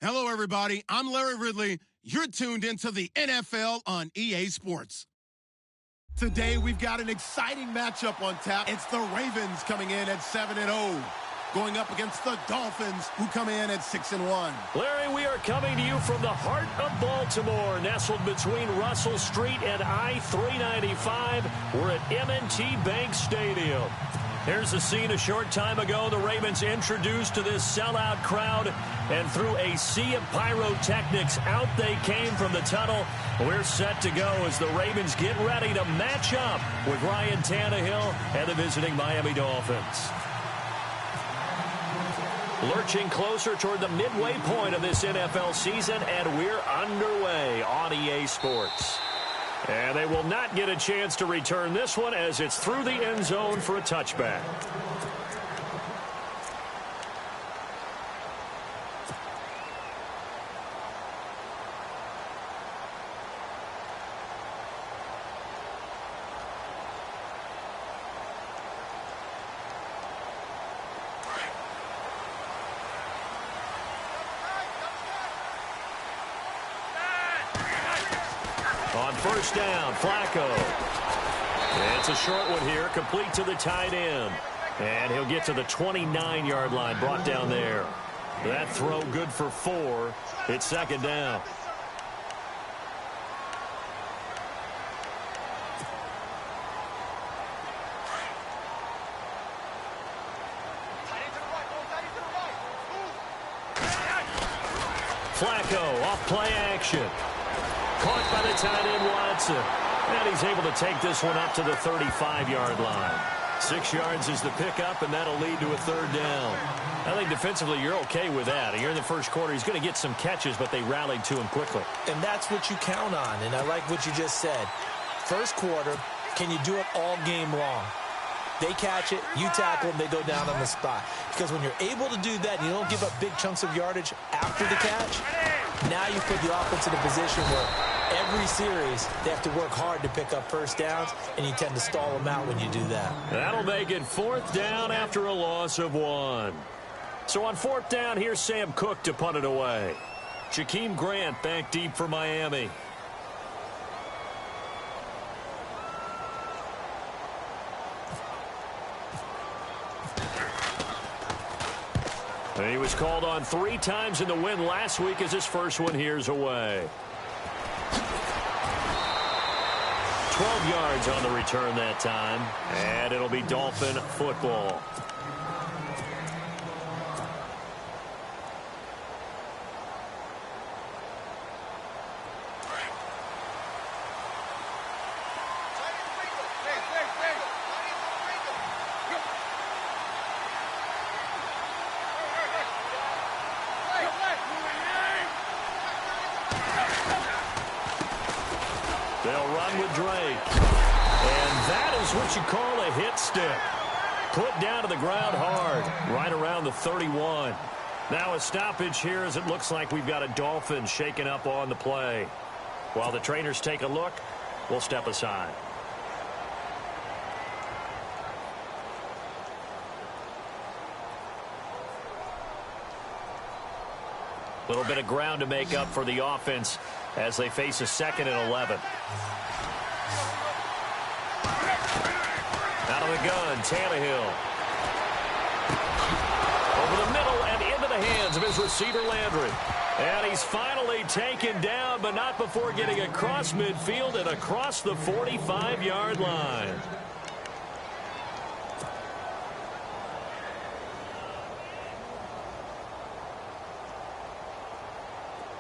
Hello, everybody. I'm Larry Ridley. You're tuned into the NFL on EA Sports. Today, we've got an exciting matchup on tap. It's the Ravens coming in at 7-0, going up against the Dolphins, who come in at 6-1. Larry, we are coming to you from the heart of Baltimore, nestled between Russell Street and I-395. We're at M&T Bank Stadium. Here's the scene a short time ago. The Ravens introduced to this sellout crowd, and through a sea of pyrotechnics, out they came from the tunnel. We're set to go as the Ravens get ready to match up with Ryan Tannehill and the visiting Miami Dolphins. Lurching closer toward the midway point of this NFL season, and we're underway on EA Sports. And they will not get a chance to return this one as it's through the end zone for a touchback. On first down, Flacco. It's a short one here, complete to the tight end. And he'll get to the 29-yard line, brought down there. That throw good for 4. It's second down. Flacco off play action. Caught by the tight end, Watson. And he's able to take this one up to the 35-yard line. 6 yards is the pickup, and that'll lead to a third down. I think defensively you're okay with that. Here in the first quarter, he's going to get some catches, but they rallied to him quickly. And that's what you count on, and I like what you just said. First quarter, can you do it all game long? They catch it, you tackle them, they go down on the spot. Because when you're able to do that and you don't give up big chunks of yardage after the catch, now you put the offense in a position where every series they have to work hard to pick up first downs, and you tend to stall them out when you do that. That'll make it fourth down after a loss of 1. So on fourth down, here's Sam Cook to punt it away. Jakeem Grant back deep for Miami. He was called on 3 times in the win last week as his first one here's away. 12 yards on the return that time, and it'll be Dolphin football. They'll run with Drake. And that is what you call a hit stick. Put down to the ground hard, right around the 31. Now a stoppage here as it looks like we've got a Dolphin shaken up on the play. While the trainers take a look, we'll step aside. A little bit of ground to make up for the offense as they face a 2nd and 11. Out of the gun, Tannehill. Over the middle and into the hands of his receiver, Landry. And he's finally taken down, but not before getting across midfield and across the 45-yard line.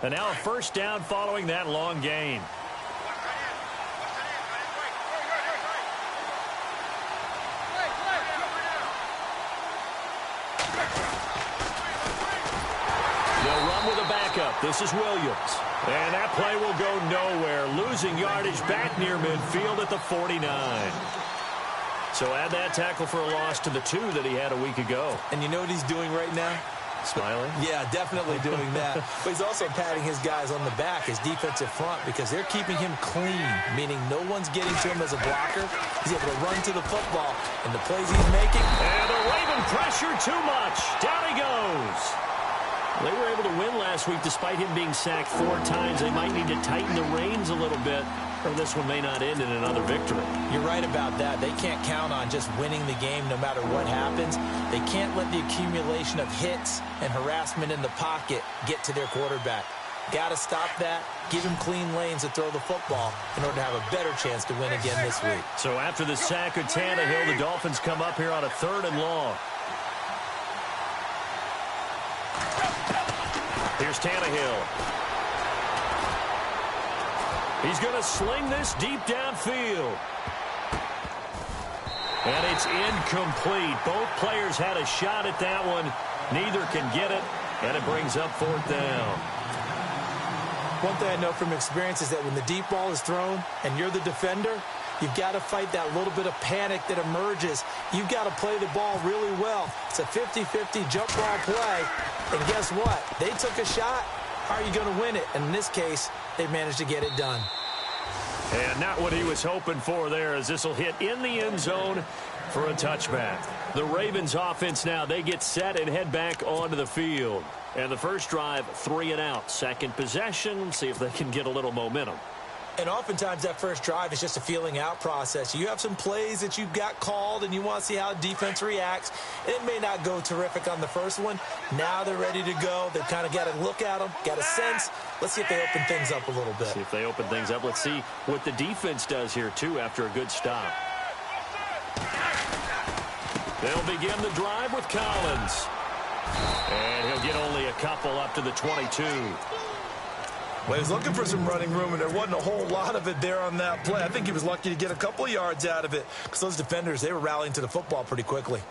And now a first down following that long gain. They'll run with a backup. This is Williams. And that play will go nowhere. Losing yardage back near midfield at the 49. So add that tackle for a loss to the 2 that he had a week ago. And you know what he's doing right now? Smiling? Yeah, definitely doing that. But he's also patting his guys on the back, his defensive front, because they're keeping him clean, meaning no one's getting to him as a blocker. He's able to run to the football, and the plays he's making. And the Raven pressure too much. Down he goes. They were able to win last week despite him being sacked 4 times. They might need to tighten the reins a little bit, or this one may not end in another victory. You're right about that. They can't count on just winning the game no matter what happens. They can't let the accumulation of hits and harassment in the pocket get to their quarterback. Got to stop that. Give him clean lanes to throw the football in order to have a better chance to win again this week. So after the sack of Tannehill, the Dolphins come up here on a 3rd and long. Here's Tannehill. He's going to sling this deep downfield. And it's incomplete. Both players had a shot at that one. Neither can get it, and it brings up 4th down. One thing I know from experience is that when the deep ball is thrown and you're the defender, you've got to fight that little bit of panic that emerges. You've got to play the ball really well. It's a 50-50 jump ball play. And guess what? They took a shot. How are you going to win it? And in this case, they managed to get it done. And not what he was hoping for there, as this will hit in the end zone for a touchback. The Ravens offense now, they get set and head back onto the field. And the first drive, 3 and out. Second possession, see if they can get a little momentum. And oftentimes that first drive is just a feeling out process. You have some plays that you've got called and you want to see how defense reacts. And it may not go terrific on the first one. Now they're ready to go. They've kind of got to look at them, got a sense. Let's see if they open things up a little bit. See if they open things up. Let's see what the defense does here, too, after a good stop. They'll begin the drive with Collins. And he'll get only a couple up to the 22. Well, he was looking for some running room, and there wasn't a whole lot of it there on that play. I think he was lucky to get a couple of yards out of it because those defenders, they were rallying to the football pretty quickly.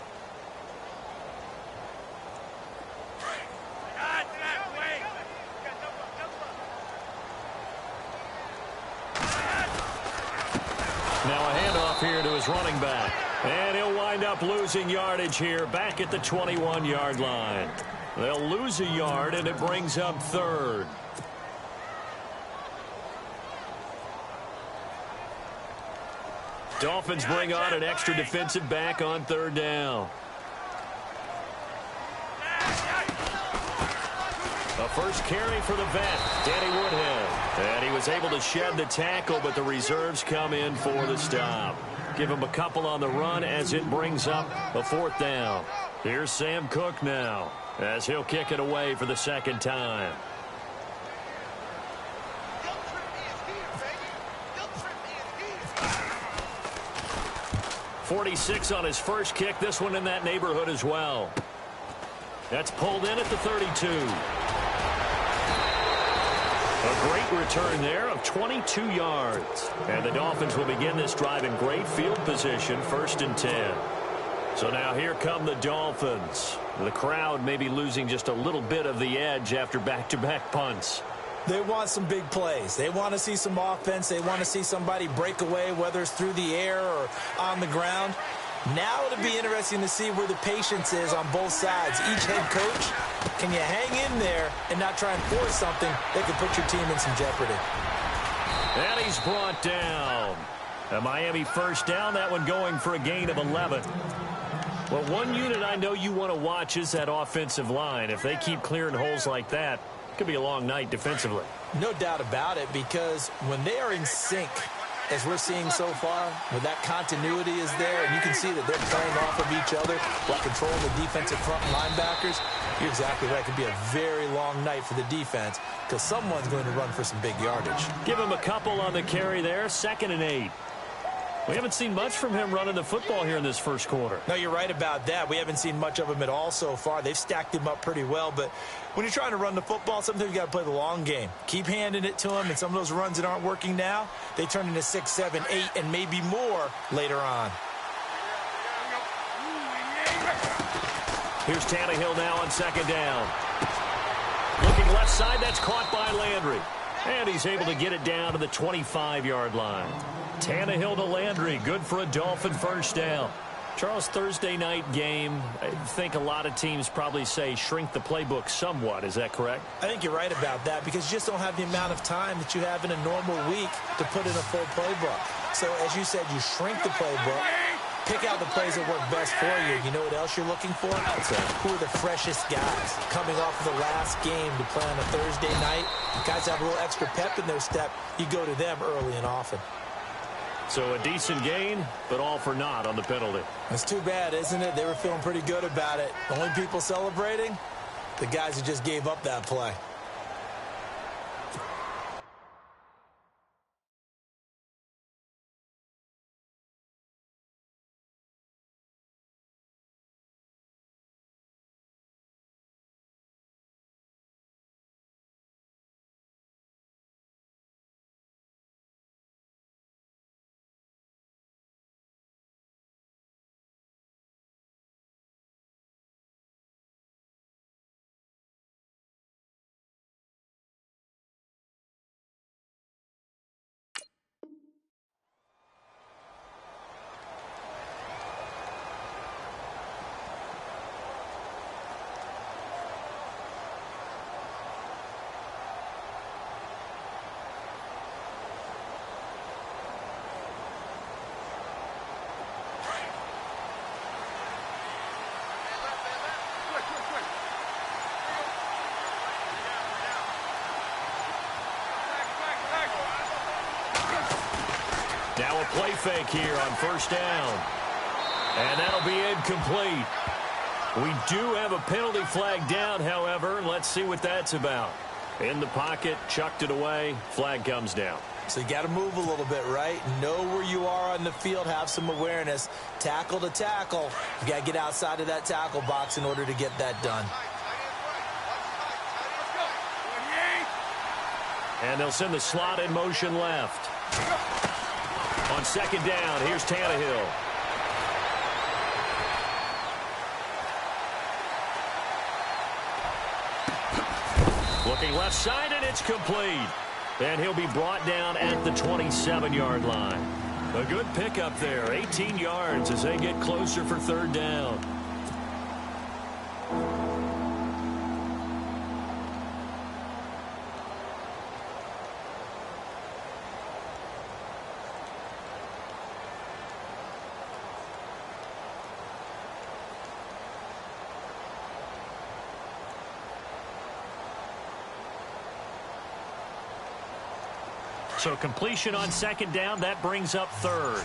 Now a handoff here to his running back. And he'll wind up losing yardage here back at the 21-yard line. They'll lose a yard, and it brings up 3rd. Dolphins bring on an extra defensive back on 3rd down. A first carry for the vet, Danny Woodhead. And he was able to shed the tackle, but the reserves come in for the stop. Give him a couple on the run as it brings up a 4th down. Here's Sam Cook now as he'll kick it away for the 2nd time. .46 on his first kick. This one in that neighborhood as well. That's pulled in at the 32. A great return there of 22 yards. And the Dolphins will begin this drive in great field position, 1st and 10. So now here come the Dolphins. The crowd may be losing just a little bit of the edge after back-to-back punts. They want some big plays. They want to see some offense. They want to see somebody break away, whether it's through the air or on the ground. Now it'll be interesting to see where the patience is on both sides. Each head coach, can you hang in there and not try and force something that could put your team in some jeopardy? And he's brought down. A Miami first down, that one going for a gain of 11. Well, one unit I know you want to watch is that offensive line. If they keep clearing holes like that, it could be a long night defensively. No doubt about it, because when they are in sync, as we're seeing so far, when that continuity is there, and you can see that they're playing off of each other while controlling the defensive front linebackers, you're exactly right. It could be a very long night for the defense because someone's going to run for some big yardage. Give him a couple on the carry there, 2nd and 8. We haven't seen much from him running the football here in this first quarter. No, you're right about that. We haven't seen much of him at all so far. They've stacked him up pretty well, but when you're trying to run the football, sometimes you got to play the long game. Keep handing it to him, and some of those runs that aren't working now, they turn into 6, 7, 8, and maybe more later on. Here's Tannehill now on 2nd down. Looking left side, that's caught by Landry. And he's able to get it down to the 25-yard line. Tannehill to Landry, good for a Dolphin first down. Charles, Thursday night game, I think a lot of teams probably say shrink the playbook somewhat. Is that correct? I think you're right about that because you just don't have the amount of time that you have in a normal week to put in a full playbook. So, as you said, you shrink the playbook, Pick out the plays that work best for you. You know what else you're looking for? Who are the freshest guys coming off of the last game to play on a Thursday night? Guys have a little extra pep in their step. You go to them early and often. So a decent gain, but all for naught on the penalty. It's too bad, isn't it? They were feeling pretty good about it. The only people celebrating? The guys who just gave up that play. Now a play fake here on first down. And that'll be incomplete. We do have a penalty flag down, however. Let's see what that's about. In the pocket, chucked it away, flag comes down. So you got to move a little bit, right? Know where you are on the field, have some awareness. Tackle to tackle. You got to get outside of that tackle box in order to get that done. And they'll send the slot in motion left. On second down, here's Tannehill. Looking left side, and it's complete. And he'll be brought down at the 27-yard line. A good pickup there, 18 yards as they get closer for third down. So completion on second down, that brings up third.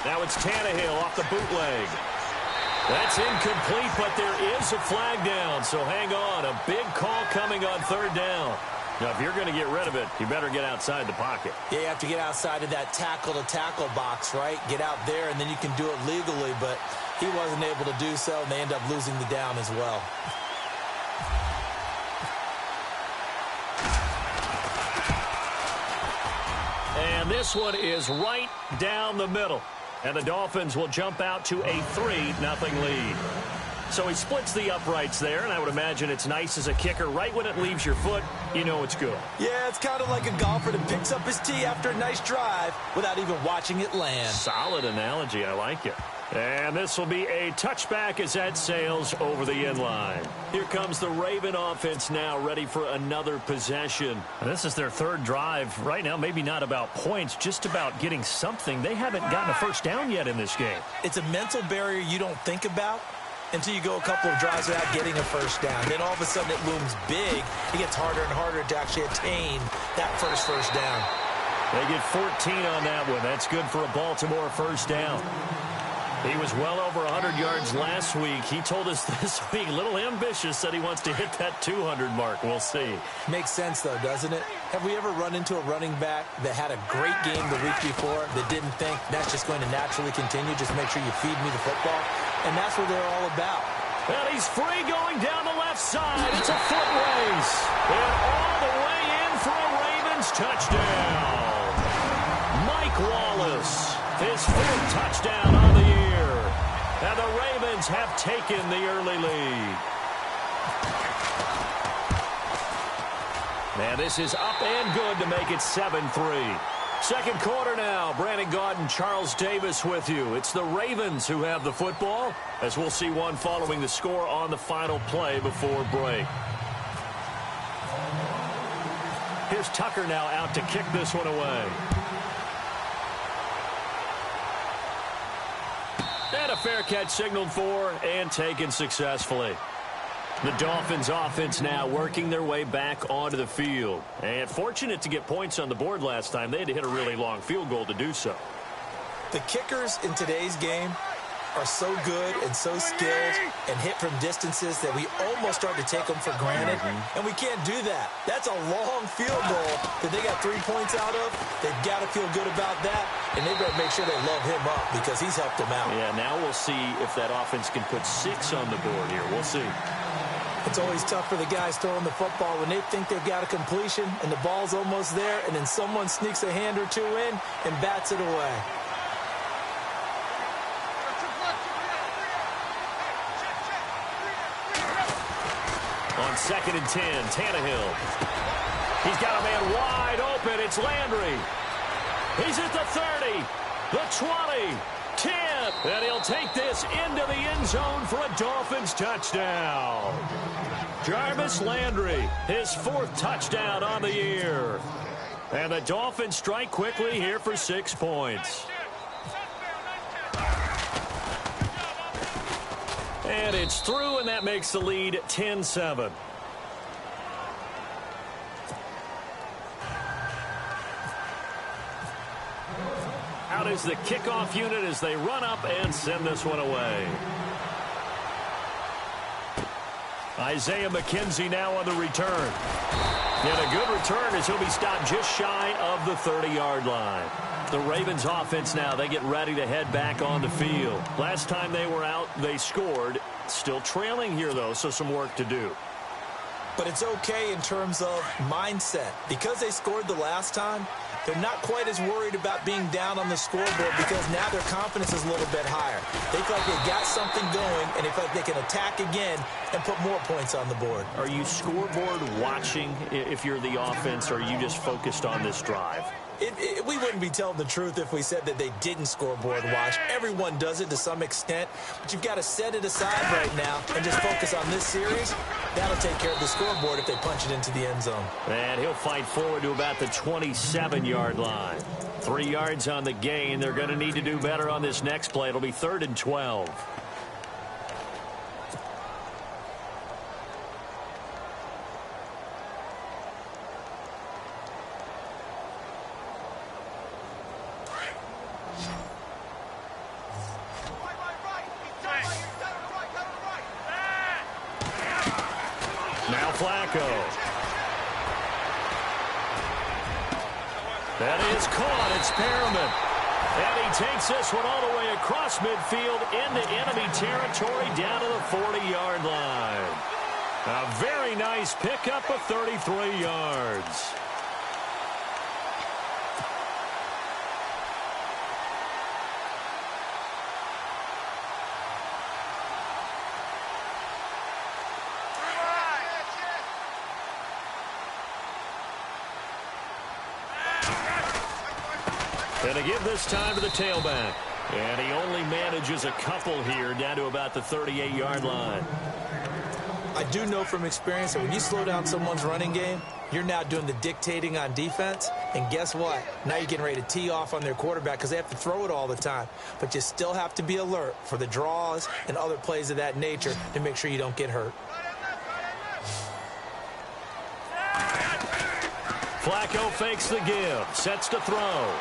Now it's Tannehill off the bootleg. That's incomplete, but there is a flag down, so hang on. A big call coming on third down. Now, if you're going to get rid of it, you better get outside the pocket. Yeah, you have to get outside of that tackle-to-tackle box, right? Get out there, and then you can do it legally, but he wasn't able to do so, and they end up losing the down as well. And this one is right down the middle. And the Dolphins will jump out to a 3-0 lead. So he splits the uprights there, and I would imagine it's nice as a kicker. Right when it leaves your foot, you know it's good. Yeah, it's kind of like a golfer that picks up his tee after a nice drive without even watching it land. Solid analogy. I like it. And this will be a touchback as that sails over the end line. Here comes the Raven offense now, ready for another possession. And this is their third drive. Right now, maybe not about points, just about getting something. They haven't gotten a first down yet in this game. It's a mental barrier you don't think about until you go a couple of drives without getting a first down. Then all of a sudden it looms big. It gets harder and harder to actually attain that first down. They get 14 on that one. That's good for a Baltimore first down. He was well over 100 yards last week. He told us this week, a little ambitious, said he wants to hit that 200 mark. We'll see. Makes sense, though, doesn't it? Have we ever run into a running back that had a great game the week before that didn't think that's just going to naturally continue? Just make sure you feed me the football. And that's what they're all about. Well, he's free going down the left side. It's a foot race. And all the way in for a Ravens touchdown. Mike Wallace, his fourth touchdown on the year. And the Ravens have taken the early lead. Now this is up and good to make it 7-3. Second quarter now. Brandon Gaudin, Charles Davis with you. It's the Ravens who have the football, as we'll see one following the score on the final play before break. His here's Tucker now out to kick this one away. And a fair catch signaled for and taken successfully. The Dolphins offense now working their way back onto the field. And fortunate to get points on the board last time. They had to hit a really long field goal to do so. The kickers in today's game are so good and so skilled and hit from distances that we almost start to take them for granted, and we can't do that. That's a long field goal that they got 3 points out of. They've got to feel good about that, and they better make sure they love him up because he's helped them out. Yeah, now we'll see if that offense can put 6 on the board here. We'll see. It's always tough for the guys throwing the football when they think they've got a completion and the ball's almost there, and then someone sneaks a hand or two in and bats it away. On 2nd and 10, Tannehill. He's got a man wide open. It's Landry. He's at the 30, the 20, 10. And he'll take this into the end zone for a Dolphins touchdown. Jarvis Landry, his 4th touchdown on the year. And the Dolphins strike quickly here for 6 points. And it's through, and that makes the lead 10-7. Out is the kickoff unit as they run up and send this one away. Isaiah McKenzie now on the return. And a good return as he'll be stopped just shy of the 30-yard line. The Ravens offense now, they get ready to head back on the field. Last time they were out, they scored. Still trailing here, though, so some work to do. But it's okay in terms of mindset. Because they scored the last time, they're not quite as worried about being down on the scoreboard because now their confidence is a little bit higher. They feel like they've got something going, and they feel like they can attack again and put more points on the board. Are you scoreboard watching if you're the offense, or are you just focused on this drive? We wouldn't be telling the truth if we said that they didn't scoreboard watch. Everyone does it to some extent, but you've got to set it aside right now and just focus on this series. That'll take care of the scoreboard if they punch it into the end zone. And he'll fight forward to about the 27-yard line. 3 yards on the gain. They're going to need to do better on this next play. It'll be 3rd and 12. Now Flacco. That is caught. It's Perriman. And he takes this one all the way across midfield into enemy territory down to the 40-yard line. A very nice pickup of 33 yards. And to give this time to the tailback. And he only manages a couple here down to about the 38-yard line. I do know from experience that when you slow down someone's running game, you're now doing the dictating on defense. And guess what? Now you're getting ready to tee off on their quarterback because they have to throw it all the time. But you still have to be alert for the draws and other plays of that nature to make sure you don't get hurt. Flacco fakes the give, sets to throw.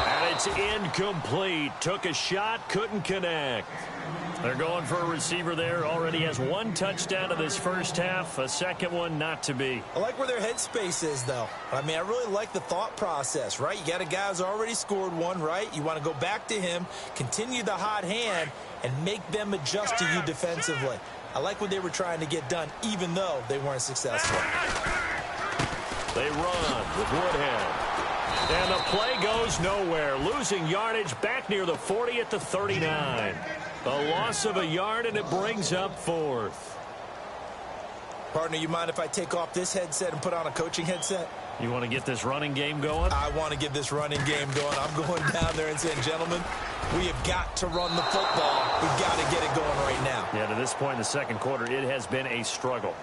And it's incomplete. Took a shot, couldn't connect. They're going for a receiver there. Already has 1 touchdown in this first half. A second one not to be. I like where their headspace is, though. I mean, I really like the thought process, right? You got a guy who's already scored one, right? You want to go back to him, continue the hot hand, and make them adjust to you defensively. I like what they were trying to get done, even though they weren't successful. They run with Woodhead. And the play goes nowhere. Losing yardage back near the 40 at the 39. A loss of a yard, and it brings up 4th. Partner, you mind if I take off this headset and put on a coaching headset? You want to get this running game going? I want to get this running game going. I'm going down there and saying, gentlemen, we have got to run the football. We've got to get it going right now. Yeah, to this point in the second quarter, it has been a struggle.